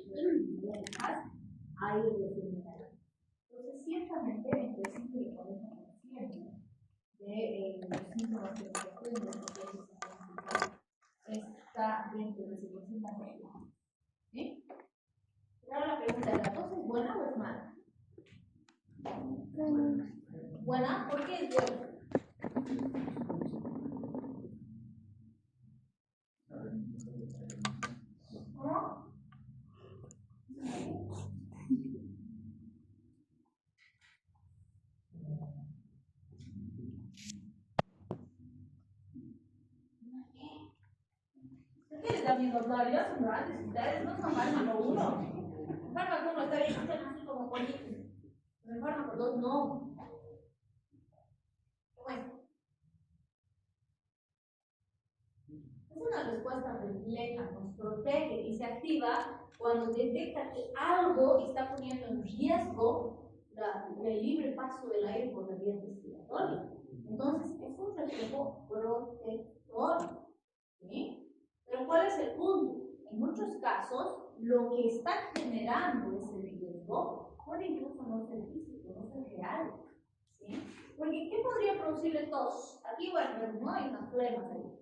lentas, aire mineral. Entonces, ciertamente, entre 5 y 40% de los síntomas que nos ocurren está dentro de ese porcentaje. ¿Sí? Ahora la pregunta, ¿la tos es buena o es mala? Buena, ¿por qué es buena? ¿Cómo? ¿Ustedes amigos todavía son grandes? Ustedes no son fármaco 1. El fármaco 1 está bien, usted así como pollitos. Pero el fármaco 2 no. Bueno, es una respuesta refleja, nos protege y se activa cuando detecta que algo está poniendo en riesgo el libre paso del aire por la vía respiratoria. Entonces, es un reflejo protector. ¿Sí? Pero ¿cuál es el punto? En muchos casos, lo que está generando ese riesgo puede incluso no ser físico, no ser real. ¿Sí? Porque ¿qué podría producirle tos? Aquí, bueno, no hay unas flemas ahí.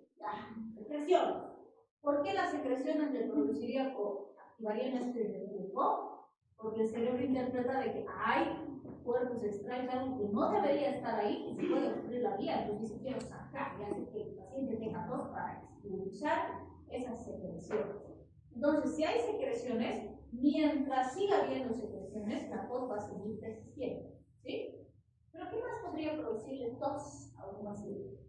Secreciones. ¿Por qué las secreciones le producirían o activarían este riesgo? Porque el cerebro interpreta de que hay cuerpos extraños, algo que no debería estar ahí y se puede ocurrir la vía. Entonces dice, quiero sacar y hace que el paciente tenga tos para expulsar esas secreciones. Entonces, si hay secreciones, mientras siga habiendo secreciones, la tos va a seguir persistiendo. ¿Sí? Pero ¿qué más podría producirle tos a un paciente?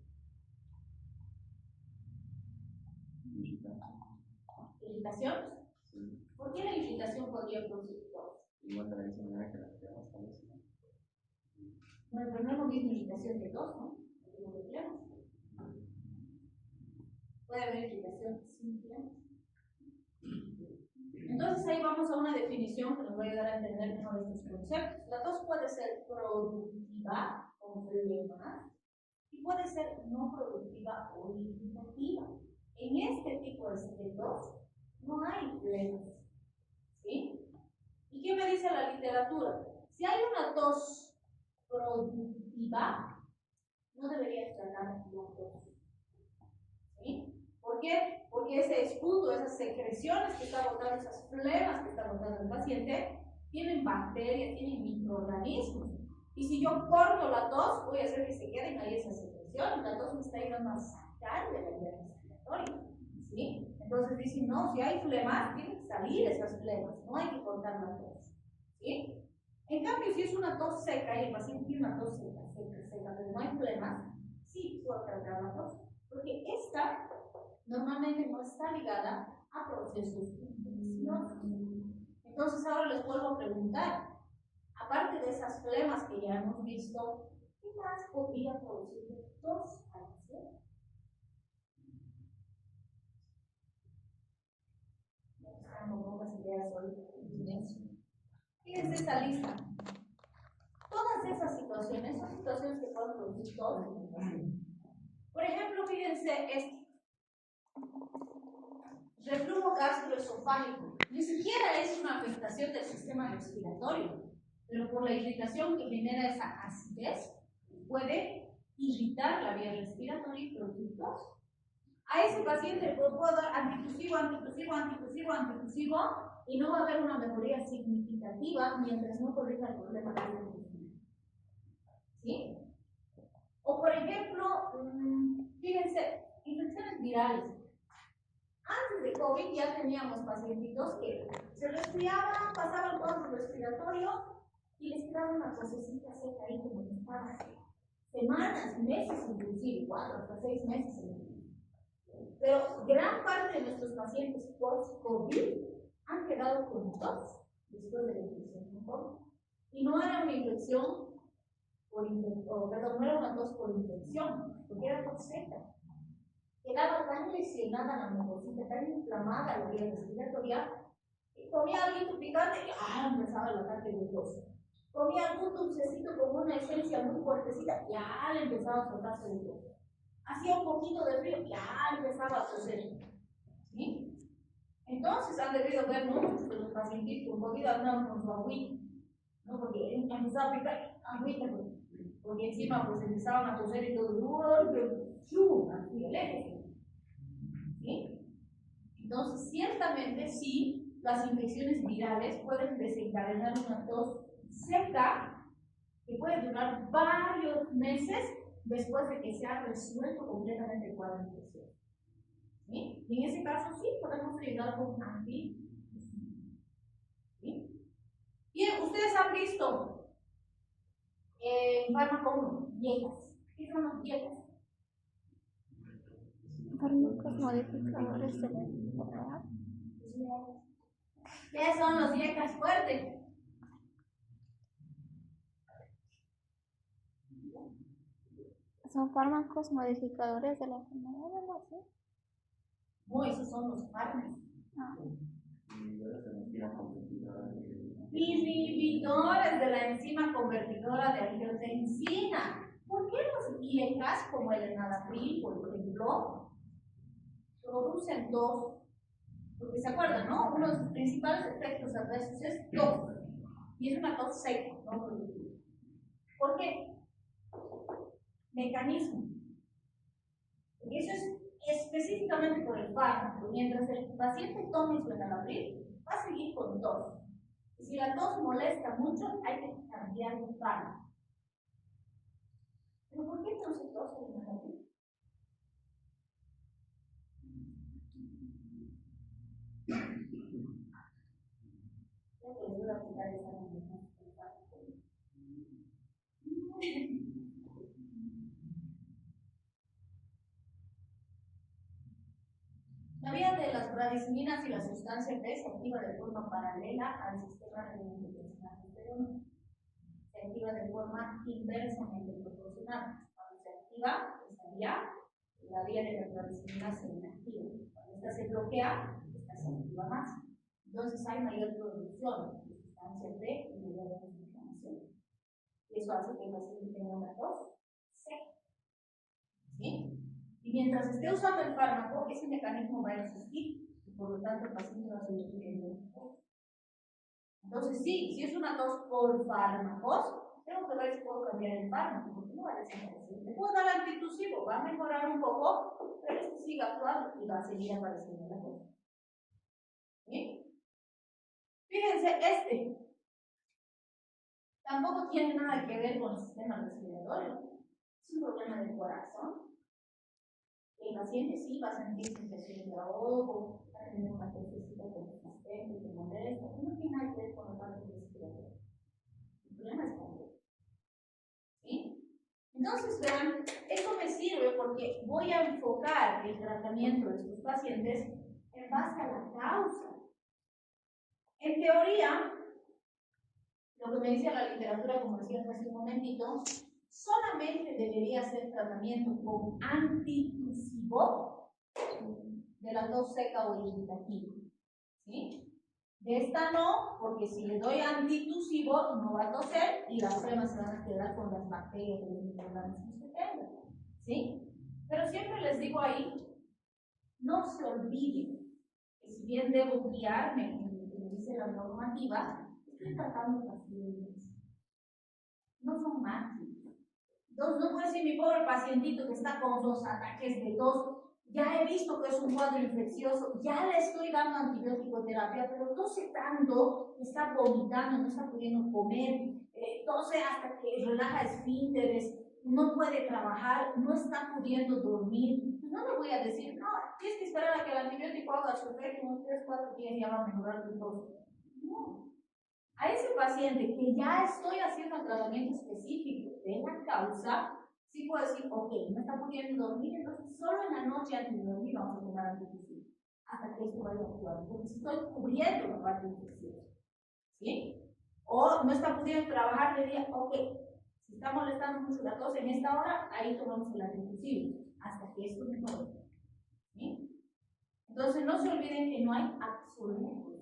¿Irritación? Sí. ¿Por qué la irritación podría producir tos? Igual de la misma manera que la flemas, tal vez. Bueno, pero no es lo mismo irritación que tos, ¿no? Lo que flemas. Puede haber irritación sin flemas. Entonces ahí vamos a una definición que nos va a ayudar a entender mejor estos conceptos. La tos puede ser productiva, con flemas, y puede ser no productiva o irritativa. En este tipo de tos no hay flemas. ¿Sí? ¿Y qué me dice la literatura? Si hay una tos productiva, no debería tratar la tos. ¿Sí? ¿Por qué? Porque ese escudo, esas secreciones que está botando, esas flemas que está botando el paciente, tienen bacterias, tienen microorganismos. Y si yo corto la tos, voy a hacer que se queden ahí esas secreciones. La tos me está ayudando a sacar de la vía respiratoria. ¿Sí? Entonces dicen, no, si hay flemas, tienen que salir esas flemas, no hay que cortar la tos. ¿Sí? En cambio, si es una tos seca y el paciente tiene una tos seca, pero no hay flemas, sí puedo tratar la tos. Porque esta normalmente no está ligada a procesos infecciosos. Entonces ahora les vuelvo a preguntar, aparte de esas flemas que ya hemos visto, ¿qué más podría producir tos al paciente? Fíjense esta lista. Todas esas situaciones son situaciones que pueden producir tos. Por ejemplo, fíjense esto. Reflujo gastroesofágico. Ni siquiera es una afectación del sistema respiratorio, pero por la irritación que genera esa acidez, puede irritar la vía respiratoria y producir tos. A ese paciente le puedo dar antitusivo, y no va a haber una mejoría significativa mientras no corrija el problema de la respiración. ¿Sí? O por ejemplo, fíjense, infecciones virales. Antes de COVID ya teníamos pacientitos que se resfriaban, pasaban todo el respiratorio y les quedaba una tosecita seca ahí como que estaba semanas, meses inclusive, 4 hasta 6 meses. Pero gran parte de nuestros pacientes post-COVID han quedado con tos después de la infección con COVID. Y no era una infección no era una tos por infección, porque era tos seca. Quedaba tan lesionada la mucosita, tan inflamada la vía respiratoria, y comía algo picante y empezaba el ataque de tos. Comía algún dulcecito con una esencia muy fuertecita, ya le empezaba a soltarse el tos. Hacía un poquito de frío, ya empezaba a toser. ¿Sí? Entonces han debido ver, ¿no?, muchos de los pacientes con COVID andaban con su agüita, ¿no? Porque empezaba a picar agüita, porque encima pues empezaban a toser y todo, así el eje, ¿sí? Entonces, ciertamente sí, las infecciones virales pueden desencadenar una tos seca que puede durar varios meses después de que se ha resuelto completamente el cuadro de infección. ¿Sí? Y en ese caso sí podemos ayudar con un anti. ¿Sí? Bien, ustedes han visto fármacos viejas. ¿Qué son los viejas? Fármacos modificadores de la enfermedad. ¿Qué son los viejas fuertes? Son fármacos modificadores de la enfermedad, algo así. No, esos son los fármacos. Ah. Inhibidores de la enzima convertidora de angiotensina. ¿Por qué los viejas, como el enalapril, por ejemplo, producen tos? Porque se acuerdan, ¿no? Uno de sus principales efectos adversos es tos. Y es una tos seca, no productiva. ¿Por qué? Mecanismo. Porque eso es específicamente por el fármaco. Mientras el paciente tome su enalapril, va a seguir con tos. Y si la tos molesta mucho, hay que cambiar de fármaco. ¿Pero por qué no se tose el enalapril? La vía de las bradiciminas y la sustancia B se activa de forma paralela al sistema renina-angiotensina. Se activa de forma inversamente proporcional. Cuando se activa esta vía, la vía de las bradiciminas se inactiva. Cuando esta se bloquea, esta se activa más. Entonces hay mayor producción de sustancia B y mayor inflamación. Y eso hace que el paciente tenga una tos seca. ¿Sí? Y mientras esté usando el fármaco, ese mecanismo va a existir y por lo tanto el paciente va a seguir teniendo una tos. Entonces, sí, si es una tos por fármacos, tengo que ver si puedo cambiar el fármaco, porque no va a desaparecer. Le puedo dar antitusivo, va a mejorar un poco, pero este sigue actuando y va a seguir apareciendo la tos. ¿Sí? Fíjense, este tampoco tiene nada que ver con el sistema respiratorio. Es un problema del corazón. El paciente sí va a sentir sensaciones de ahogo, va a tener una tosecita persistente, que molesta, no tiene nada que ver con la parte respiratoria. El problema es con él. ¿Sí? Entonces, vean, esto me sirve porque voy a enfocar el tratamiento de estos pacientes en base a la causa. En teoría, lo que me dice la literatura, como decía hace un momentito, solamente debería ser tratamiento con antitusivo de la tos seca o irritativa. ¿Sí? De esta no, porque si le doy antitusivo no va a toser y las flemas se van a quedar con las bacterias de los microorganismos que tengan. ¿Sí? Pero siempre les digo ahí, no se olviden que si bien debo guiarme en lo que me dice la normativa, estoy tratando pacientes. No son máquinas. Entonces no puede ser mi pobre pacientito que está con los ataques de tos. Ya he visto que es un cuadro infeccioso, ya le estoy dando antibiótico terapia, pero tose tanto, está vomitando, no está pudiendo comer, tose hasta que relaja esfínteres, no puede trabajar, no está pudiendo dormir. No le voy a decir, no, tienes que esperar a que el antibiótico haga su efecto, unos 3-4 días ya va a mejorar tu tos. No. A ese paciente que ya estoy haciendo un tratamiento específico de la causa, sí puedo decir, ok, no está pudiendo dormir, entonces solo en la noche antes de dormir vamos a tomar antidepresivo, hasta que esto vaya a actuar, porque estoy cubriendo la parte infecciosa, ¿sí? O no está pudiendo trabajar de día, ok, si está molestando mucho la tos en esta hora, ahí tomamos el antidepresivo, hasta que esto mejore, ¿sí? Entonces no se olviden que no hay absoluto.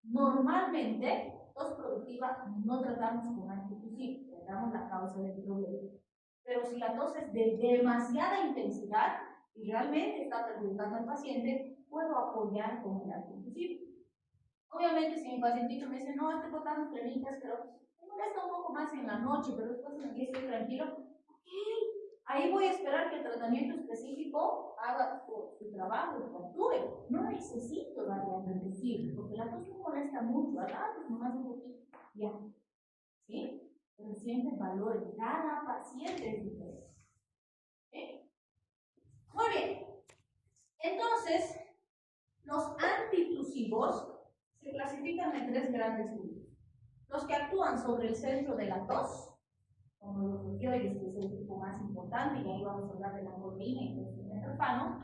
Normalmente, tos productiva no tratamos con antitusivo, tratamos la causa del problema. Pero si la tos es de demasiada intensidad y realmente está perjudicando al paciente, puedo apoyar con el antidepresivo. Obviamente, si mi pacientito me dice, no, estoy botando flemitas, pero me molesta un poco más en la noche, pero después en el día estoy tranquilo, ok, ahí voy a esperar que el tratamiento específico haga su trabajo y actúe. No necesito darle antidepresivo, porque la tos me molesta mucho, a ratos nomás un poquito, ya. ¿Sí? Pero siempre valor, cada paciente es diferente. ¿Sí? Muy bien. Entonces, los antitussivos se clasifican en tres grandes grupos. Los que actúan sobre el centro de la tos, como los opioides, que es el grupo más importante, y ahí vamos a hablar de la morfina y del metrofano.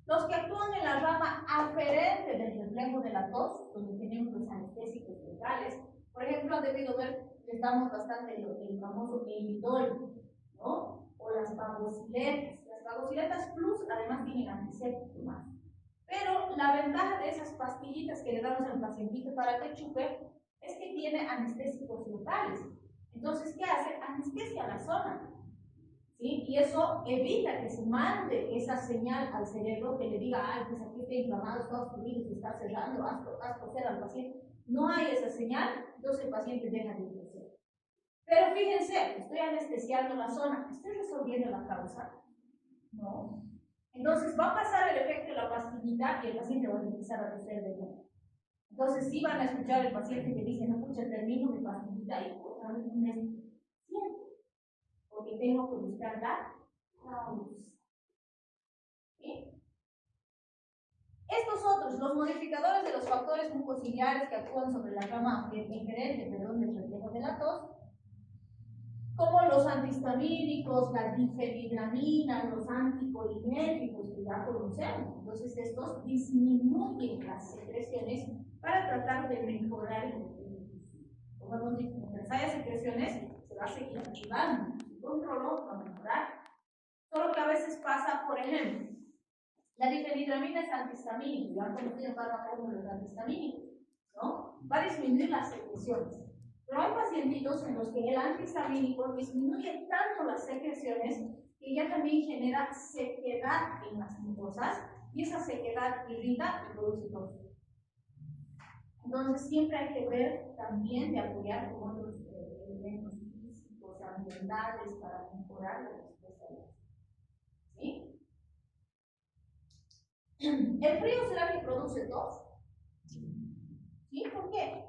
Los que actúan en la rama aferente del reflejo de la tos, donde tenemos los anestésicos locales. Por ejemplo, han debido ver, les damos bastante el famoso Elidol, ¿no? O las vagosiletas. Las vagosiletas plus además tienen antiséptico más. Pero la ventaja de esas pastillitas que le damos al pacientito para que chupe es que tiene anestésicos locales. Entonces, ¿qué hace? Anestesia la zona. ¿Sí? Y eso evita que se mande esa señal al cerebro que le diga, ay, pues aquí está inflamado, está obstruido, se está cerrando, haz toser al paciente. No hay esa señal, entonces el paciente deja de toser. Pero fíjense, estoy anestesiando la zona, ¿estoy resolviendo la causa? No. Entonces va a pasar el efecto de la pastillita y el paciente va a empezar a toser de nuevo. Entonces sí van a escuchar al paciente que dice, no, pucha, termino mi pastillita y otra vez un mes. Siempre. Porque tengo que buscar la causa. ¿Sí? Estos otros, los modificadores de los factores mucociliares que actúan sobre la rama inherente del reflejo de la tos, como los antihistamínicos, la difenhidramina, los anticolinérgicos que ya conocemos. Entonces, estos disminuyen las secreciones para tratar de mejorar el como hemos dicho, mientras haya secreciones, se va a seguir activando. Se controló para mejorar. Solo que a veces pasa, por ejemplo, la difenhidramina es antihistamínico, ya han conocido en fármacos como los antihistamínicos, ¿no? Va a disminuir las secreciones. Pero hay pacientitos en los que el antihistamínico disminuye tanto las secreciones que ya también genera sequedad en las mucosas y esa sequedad irrita y produce tos. Entonces siempre hay que ver también de apoyar con otros elementos físicos, ambientales para mejorar la respuesta. ¿Sí? ¿El frío será que produce tos? ¿Sí? ¿Por qué?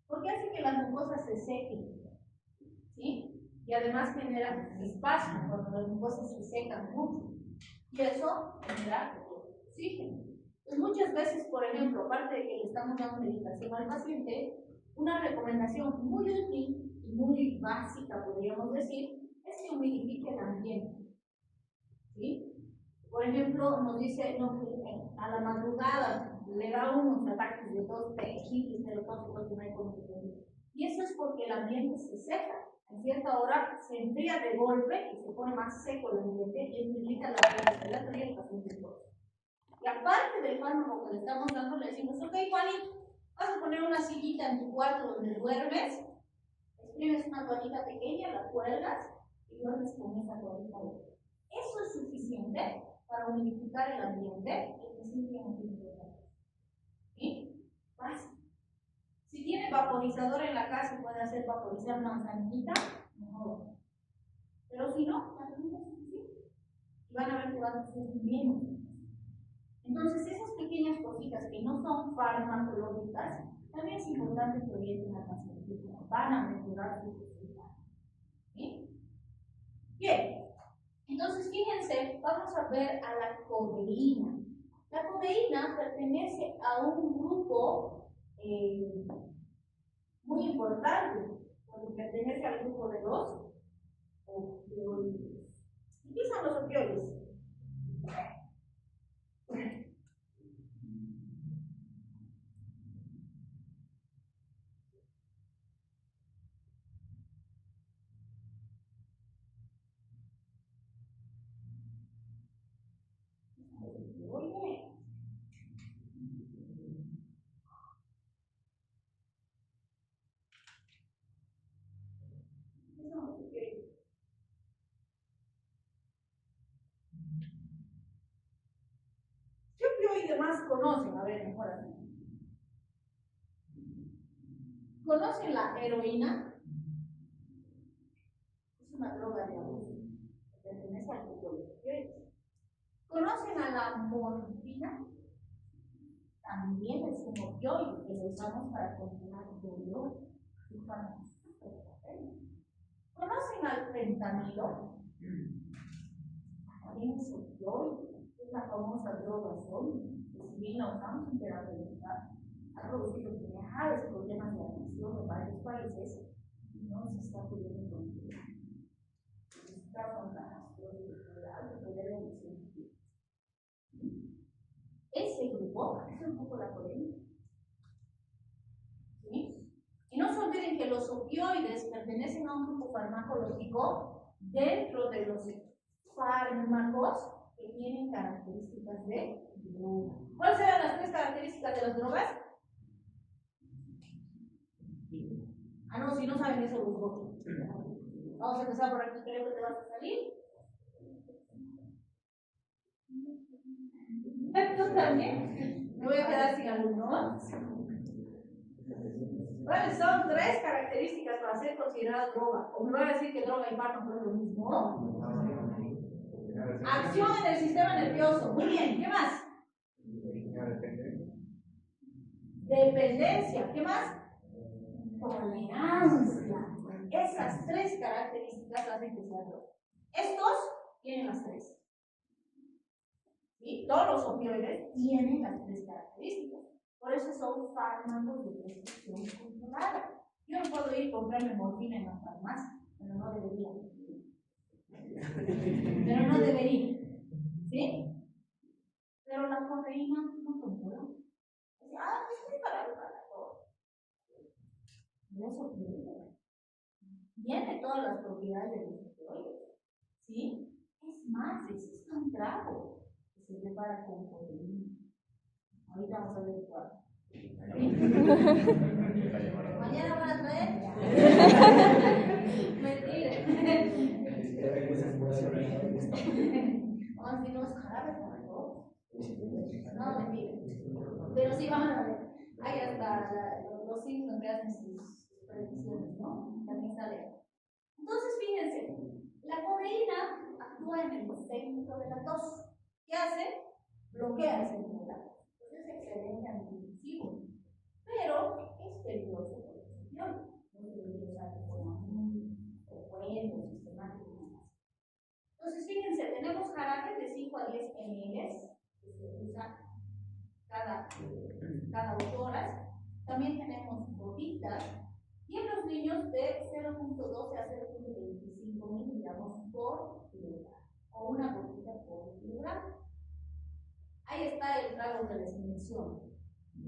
Porque hace que las mucosas se sequen. ¿Sí? Y además genera espasmo cuando las mucosas se secan mucho. Y eso genera oxígeno. Entonces, muchas veces, por ejemplo, aparte de que le estamos dando medicación al paciente, una recomendación muy útil y muy básica, podríamos decir, es que humidifique el ambiente. ¿Sí? Por ejemplo, nos dice, no, a la madrugada le da unos ataques de tos terribles, pero tos porque no hay control. Y eso es porque el ambiente se seca. A cierta hora se enfría de golpe y se pone más seco el ambiente y eso irrita la respiratoria y el paciente tose. Y aparte del fármaco que le estamos dando, le decimos, ok, Juanito, vas a poner una sillita en tu cuarto donde duermes, escribes una toallita pequeña, la cuelgas y duermes con esa toallita. Eso es suficiente para humidificar el ambiente y el paciente no tiene problema. ¿Sí? Basta. Si tiene vaporizador en la casa y puede hacer vaporizar manzanita, mejor. Pero si no, la comida es suficiente. Y van a ver que van a ser menos. Entonces, esas pequeñas cositas que no son farmacológicas, también es importante que orienten al paciente. Van a mejorar su resultado. ¿Sí? Bien. Entonces, fíjense, vamos a ver a la codeína. La codeína pertenece a un grupo muy importante, porque pertenece al grupo de los opioides. ¿Y qué son los opioides? ¿Qué opioide más conocen? A ver, mejor así. ¿Conocen la heroína? Es una droga de abuso. Pertenece al grupo de opioides. ¿Conocen a la morfina? También es un opioide que lo usamos para controlar dolor y para ¿conocen al fentanilo? También es opioide, es la famosa droga zombie, que si bien la usamos en terapia mental, ha producido graves problemas de adicción en varios países y no se está pudiendo controlar. Está con la de poder de adicción. Ese grupo es un poco la polémica. ¿Sí? Y no se olviden que los opioides pertenecen a un grupo farmacológico dentro de los fármacos que tienen características de droga. ¿Cuáles eran las tres características de las drogas? Ah, no, si no saben eso, los votos. Vamos a empezar por aquí, creo que te vas a salir. ¿Tú también? Me voy a quedar sin alumnos. ¿Cuáles son tres características para ser considerada droga? ¿O me van a decir que droga y fármaco es lo mismo? Acción en el sistema nervioso. Muy bien, ¿qué más? Dependencia. ¿Qué más? Tolerancia. Esas tres características hacen que sea droga. Estos tienen las tres. ¿Sí? Todos los opioides tienen las tres características. Por eso son fármacos de prescripción controlada. Yo no puedo ir a comprarme morfina en la farmacia, pero no debería. Pero no debería. ¿Sí? Pero la cafeína no controla. Es para todo. No es opioide. Tiene todas las propiedades de los opioides. ¿Sí? Es más, existe un trago que se prepara con cafeína. Ahorita vamos a ver cuál. Mañana van a traer. Mentira. Vamos a decir los jarabes para todos. No, mentira. Pero sí, vamos a ver. Ahí hasta los signos que hacen sus predicciones, ¿no? También sale. Entonces, fíjense, la codeína actúa en el centro de la tos. ¿Qué hace? Bloquea el centro de la tos. Entonces, es excelente antidepresivo. Pero es peligroso por el opioide. No se debe usar de forma muy frecuente, sistemática. Entonces, fíjense, tenemos jarabes de 5 a 10 ml que se usa cada 8 horas. También tenemos gotitas. Y en los niños de 0.12 a 0.25 miligramos por kilogramo. O una gotita por kilogramo. Ahí está el trago que les menciono.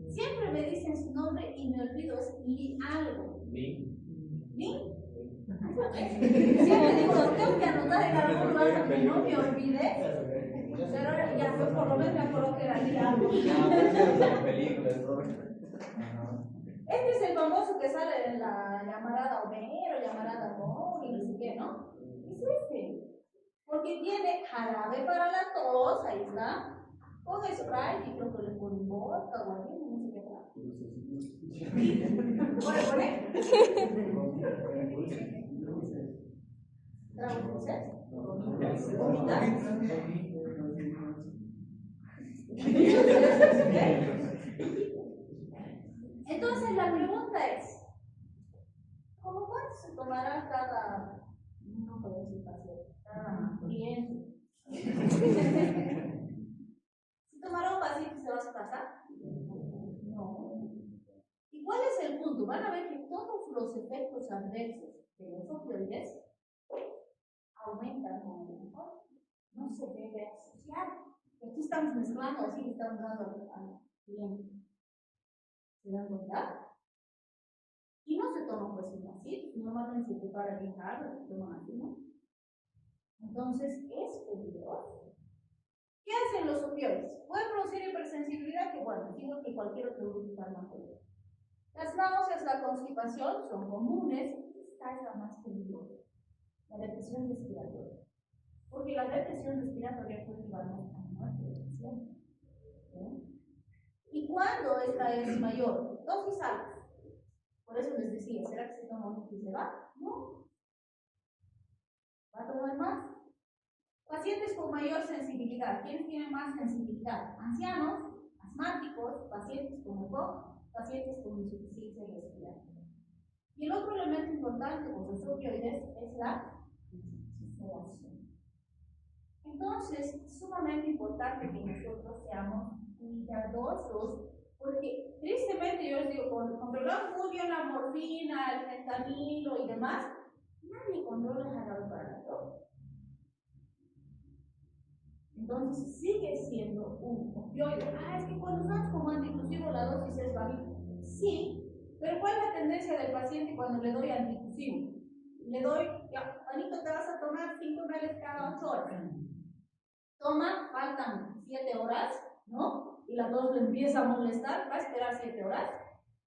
Siempre me dicen su nombre y me olvido, es algo. ¿Li? Siempre digo, lo tengo que anotar en algún lugar para que no me olvide. Pero ya fue, por lo menos me acuerdo que era Li algo. Este es el famoso que sale en la llamarada Homero, llamarada Mo y no sé qué, ¿no? Es este. Porque tiene jarabe para la tos, ahí está. Con Sprite y creo que le ponen vodka o algo, no sé qué tal. ¿Pone? ¿Tragos dulces? ¿Gomitas? Entonces la pregunta es, ¿cómo cuánto se tomará cada, no puedo decir cada cliente? ¿Se tomará un vasito y se va a su casa? No. ¿Y cuál es el punto? Van a ver que todos los efectos adversos de los opioides aumentan con el alcohol. No se debe asociar. Aquí estamos mezclando, así que estamos dando al cliente. ¿Se dan cuenta? Y no se toma pues así, normalmente se prepara bien caro, se toman así, ¿no? Entonces es peligroso. ¿Qué hacen los opioides? Pueden producir hipersensibilidad, que bueno, igual que cualquier otro fármaco. Las náuseas, la constipación son comunes, esta es la más peligrosa, la depresión respiratoria. porque la depresión respiratoria puede llevarnos a muerte del paciente. ¿Sí? ¿Y cuándo esta es mayor? Dosis altas. Por eso les decía, ¿será que se toma mucho y se va? No. ¿Va a tomar más? Pacientes con mayor sensibilidad. ¿Quiénes tienen más sensibilidad? Ancianos, asmáticos, pacientes con EPOC, pacientes con insuficiencia respiratoria. Y el otro elemento importante con los opioides es la sedación. Entonces, es sumamente importante que nosotros seamos cuidadosos, porque tristemente yo les digo, cuando controlamos muy bien la morfina, el fentanilo y demás, nadie controla el jarabe para la tos. Entonces sigue siendo un opioide. Es que cuando usamos como antiintusivo la dosis es bajita. Sí, pero ¿cuál es la tendencia del paciente cuando le doy antiintusivo? Le doy, ya, Juanito, te vas a tomar 5 ml cada 8 horas. Toma, faltan 7 horas, ¿no? Y la tos le empieza a molestar, va a esperar 7 horas.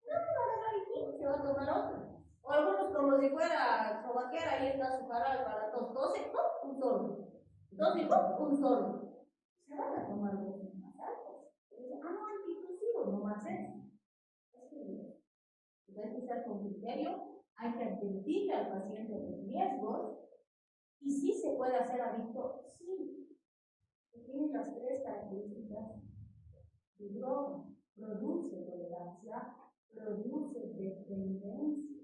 No, va a agarrar el 15, se va a tomar otro. O algunos como si fuera sobaquera, ahí está su jarabe para la tos. 12, un solo. 12, un solo. Se van a tomar los más altos. Dicen, no, antiintusivo, no más es. Hay que usar con criterio, hay que advertirle al paciente de los riesgos, y si se puede hacer adicto, sí. Tiene las 3 características de droga: produce tolerancia, produce dependencia.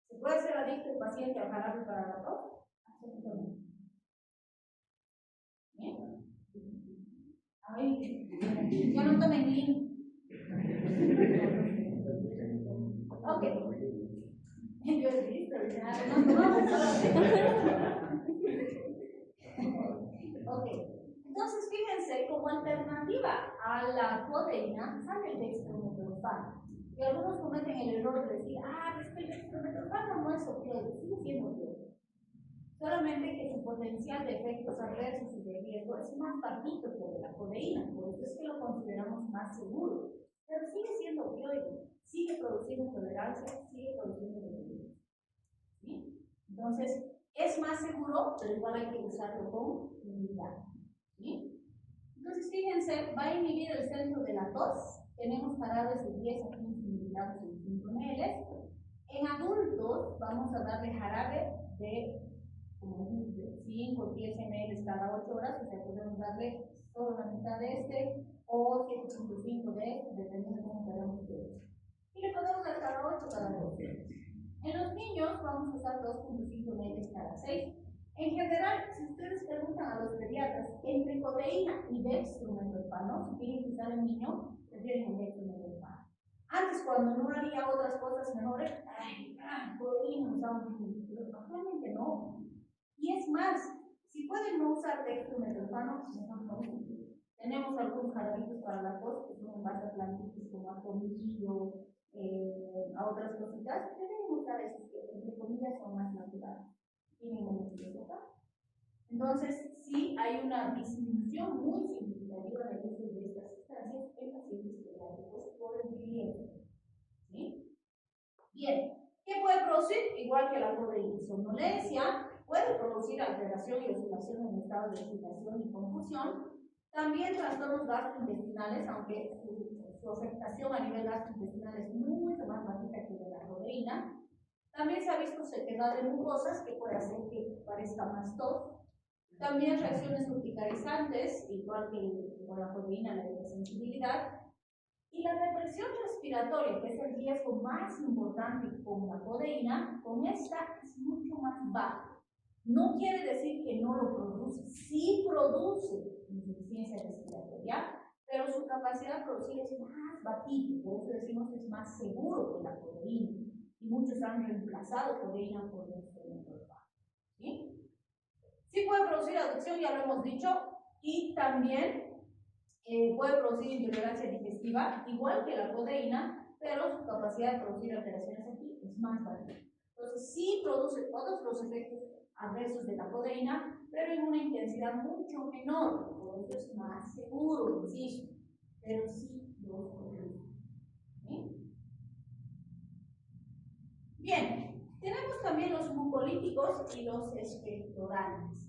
¿Se puede hacer adicto el paciente al jarabe para la tos? Absolutamente. ¿Bien? Ay, yo no tomen link. Ok. Yo he visto, ok. Entonces, fíjense, como alternativa a la codeína sale el dextrometorfano. Y algunos cometen el error de decir, es que el dextrometorfano no es opioide, sigue siendo opioide. Solamente que su potencial de efectos adversos y de riesgo es más bajito que el de la codeína, por eso es que lo consideramos más seguro. Pero sigue siendo opioide, sigue produciendo tolerancia, sigue produciendo dependencia. ¿Sí? Entonces, es más seguro, pero igual hay que usarlo con cuidado. ¿Sí? Entonces, fíjense, va a inhibir el centro de la tos. Tenemos jarabes de 10 a 15 miligramos en 5 ml. En adultos, vamos a darle jarabe de 5 o 10 ml cada 8 horas, o sea, podemos darle solo la mitad de este o 7.5 de este, dependiendo de cómo queramos que. Y le podemos dar cada 8 cada 12. En los niños vamos a usar 2.5 ml cada 6. En general, si ustedes preguntan a los pediatras, entre codeína y dextrometorfano, si quieren que usar el niño, prefieren el dextrometorfano. Antes, cuando no había otras cosas mejores, codeína usamos pero actualmente no. Y es más, si pueden no usar dextrometorfano, mejor no. Tenemos algunos jarabitos para la tos, que son en base a plantitas como a tomillo, a otras cositas. Deben usar esos que, entre comillas, son más naturales. Tienen menos riesgo. Entonces, sí hay una disminución muy significativa del uso de estas sustancias en pacientes pediátricos por el riesgo. ¿Sí? Bien, ¿qué puede producir? Igual que la codeína, somnolencia, puede producir alteración y oscilación en estado de excitación y confusión. También trastornos gastrointestinales, aunque su afectación a nivel gastrointestinal es mucho más bajita que de la codeína. También se ha visto sequedad de mucosas, que puede hacer que parezca más tos. También reacciones urticarizantes, igual que con la codeína, la hipersensibilidad. Y la represión respiratoria, que es el riesgo más importante con la codeína, con esta es mucho más baja. No quiere decir que no lo produce, sí produce insuficiencia respiratoria, pero su capacidad de producir es más bajita, por eso decimos que es más seguro que la codeína. Y muchos han reemplazado codeína por dextrometorfano. ¿Sí? Sí puede producir adicción, ya lo hemos dicho, y también puede producir intolerancia digestiva, igual que la codeína, pero su capacidad de producir alteraciones aquí es más baja. Entonces, sí produce todos los efectos adversos de la codeína, pero en una intensidad mucho menor, por eso es más seguro, insisto, pero sí los produce. ¿Sí? Bien, tenemos también los mucolíticos y los expectorantes.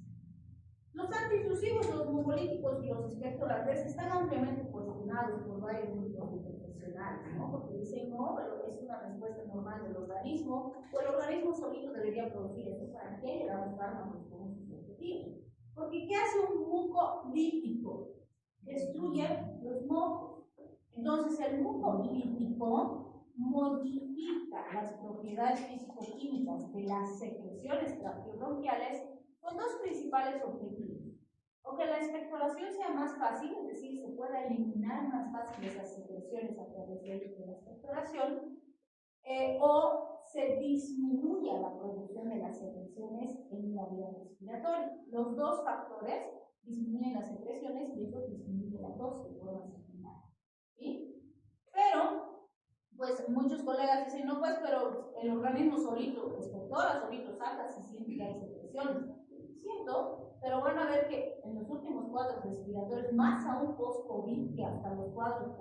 antiintrusivos, los mucolíticos y los expectorantes están ampliamente cuestionados por varios grupos profesionales, ¿no? Porque dicen, no, pero es una respuesta normal del organismo, o el organismo solito debería producir eso. ¿Para qué le damos fármacos con sus objetivos? Porque ¿qué hace un mucolítico? Destruye los mocos. Entonces, el mucolítico modifica las propiedades físico-químicas de las secreciones traqueobronquiales con dos principales objetivos. O que la expectoración sea más fácil, es decir, se pueda eliminar más fácil esas secreciones a través de la expectoración, o se disminuya la producción de las secreciones en la vía respiratoria. Los dos factores disminuyen las secreciones y eso disminuye la tos de forma secundaria. ¿Sí? Pero, pues muchos colegas dicen, no, pues, pero el organismo solito expectora, solito saca, se siente que hay secreciones. Siento, pero van a ver que en los últimos cuadros respiratorios, más aún post-COVID, que hasta los cuadros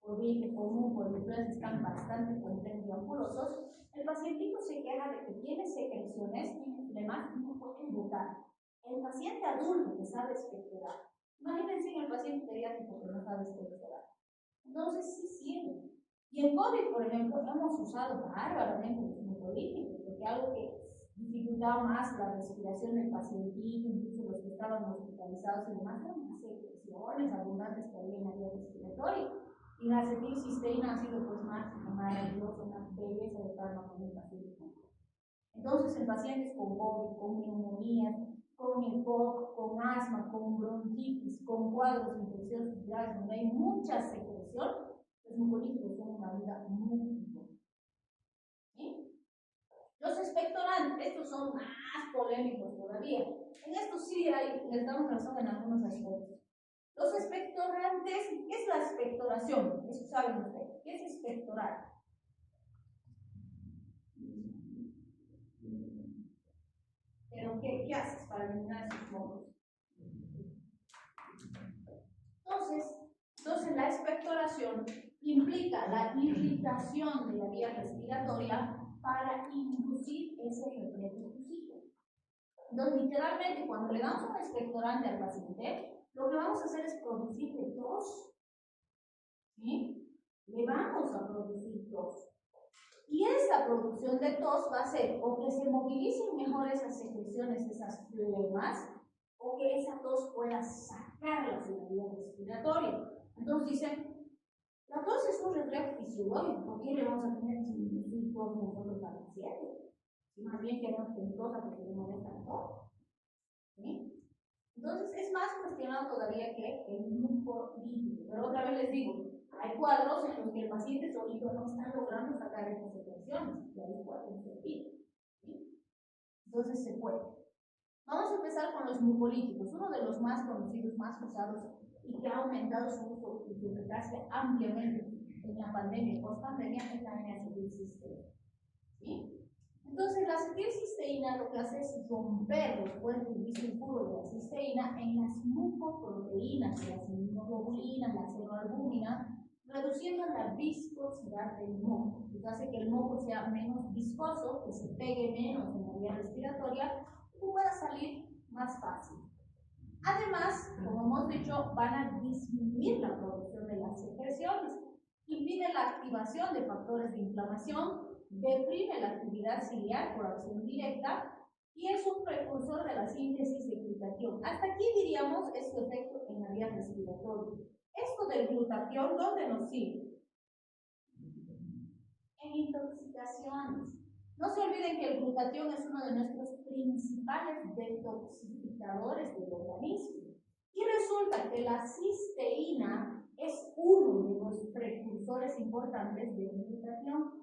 por gripe común, por influenza, están bastante complejos y ampulosos, el pacientito se queja de que tiene secreciones, tiene flemas y no puede botar. El paciente adulto que sabe expectorar, imagínense en el paciente pediátrico que no sabe expectorar. Entonces sí sirve. Y en COVID, por ejemplo, hemos usado bárbaramente los mucolíticos, porque algo que dificultaba más la respiración del pacientito, incluso los que estaban hospitalizados y demás, eran las secreciones abundantes que había en la vía respiratoria. Y la acetilcisteína ha sido pues más maravillosa, una belleza de fármaco en el paciente. Entonces, en pacientes con COVID, con neumonías, con EPOC, con asma, con bronquitis, con cuadros infecciosos graves, donde hay mucha secreción, los mucolíticos son una ayuda muy importante. ¿Sí? Los expectorantes, estos son más polémicos todavía. En estos sí les damos razón en algunos aspectos. Los expectorantes, ¿qué es la expectoración? Eso saben ustedes. ¿Qué es expectorar? Pero ¿qué haces para eliminar esos mocos? Entonces la expectoración implica la irritación de la vía respiratoria para inducir ese reflejo intusivo. Entonces, literalmente, cuando le damos un expectorante al paciente, lo que vamos a hacer es producir tos. ¿Sí? Le vamos a producir tos. Y esa producción de tos va a hacer o que se movilicen mejor esas secreciones, esas flemas, o que esa tos pueda sacarlas de la vía respiratoria. Entonces dicen, la tos es un reflejo fisiológico, ¿por qué le vamos a tener que inducir tos nosotros al paciente? Y más bien queremos que tosa porque le molesta la tos. ¿Sí? Entonces es más cuestionado todavía que el mucolítico. Pero otra vez les digo, hay cuadros en los que el paciente solito no está logrando sacar esas secreciones y ahí pueden servir. ¿Sí? Entonces se puede. Vamos a empezar con los mucolíticos, uno de los más conocidos, más usados y que ha aumentado su uso y su eficacia ampliamente en la pandemia y post-pandemia es la acetilcisteína. ¿Sí? Entonces, la acetilcisteína lo que hace es romper los puentes bisulfuros de la cisteína en las mucoproteínas, las inmunoglobulinas, la ceroalbúmina, reduciendo la viscosidad del moco. Esto hace que el moco sea menos viscoso, que se pegue menos en la vía respiratoria y pueda salir más fácil. Además, como hemos dicho, van a disminuir la producción de las secreciones, impide la activación de factores de inflamación, deprime la actividad ciliar por acción directa y es un precursor de la síntesis de glutatión. Hasta aquí diríamos es su efecto en la vía respiratoria. Esto del glutatión, ¿dónde nos sirve? En intoxicaciones. No se olviden que el glutatión es uno de nuestros principales detoxificadores del organismo. Y resulta que la cisteína es uno de los precursores importantes de glutatión.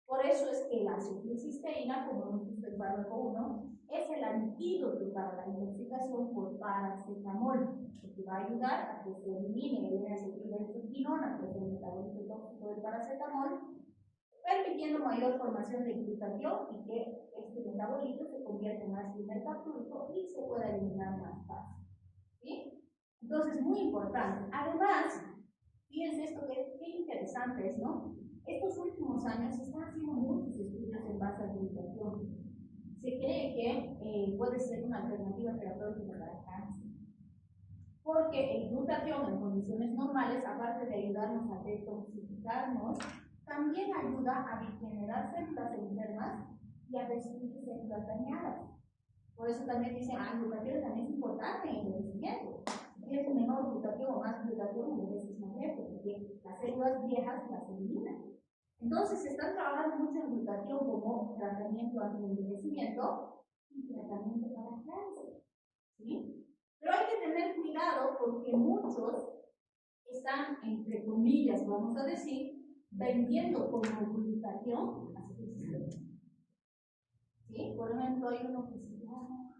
Por eso es que la acetilcisteína, como hemos visto en fármaco 1, es el antídoto para la intoxicación por paracetamol, que va a ayudar a que se elimine el N-acetilbenzoquinona, que es el metabolito tóxico del paracetamol, permitiendo mayor formación de glutatión y que este metabolito se convierta en ácido metabúrico y se pueda eliminar más fácil. ¿Sí? Entonces, muy importante. Además, fíjense esto que qué interesante es, ¿no? Estos últimos años se están haciendo muchos estudios en base a glutatión. Se cree que puede ser una alternativa terapéutica para cáncer. porque el glutatión en condiciones normales, aparte de ayudarnos a detoxificarnos, también ayuda a regenerar células enfermas y a destruir células dañadas. Por eso también dicen, el glutatión también es importante en el envejecimiento. Si tienes menor glutatión o más glutatión, envejeces más lento, porque las células viejas las eliminan. Entonces, se está trabajando mucho en glutatión como tratamiento anti-envejecimiento y tratamiento para cáncer. ¿Sí? Pero hay que tener cuidado porque muchos están, entre comillas, vamos a decir, vendiendo como glutatión las cosas. ¿Sí? Por ejemplo, hay uno que se llama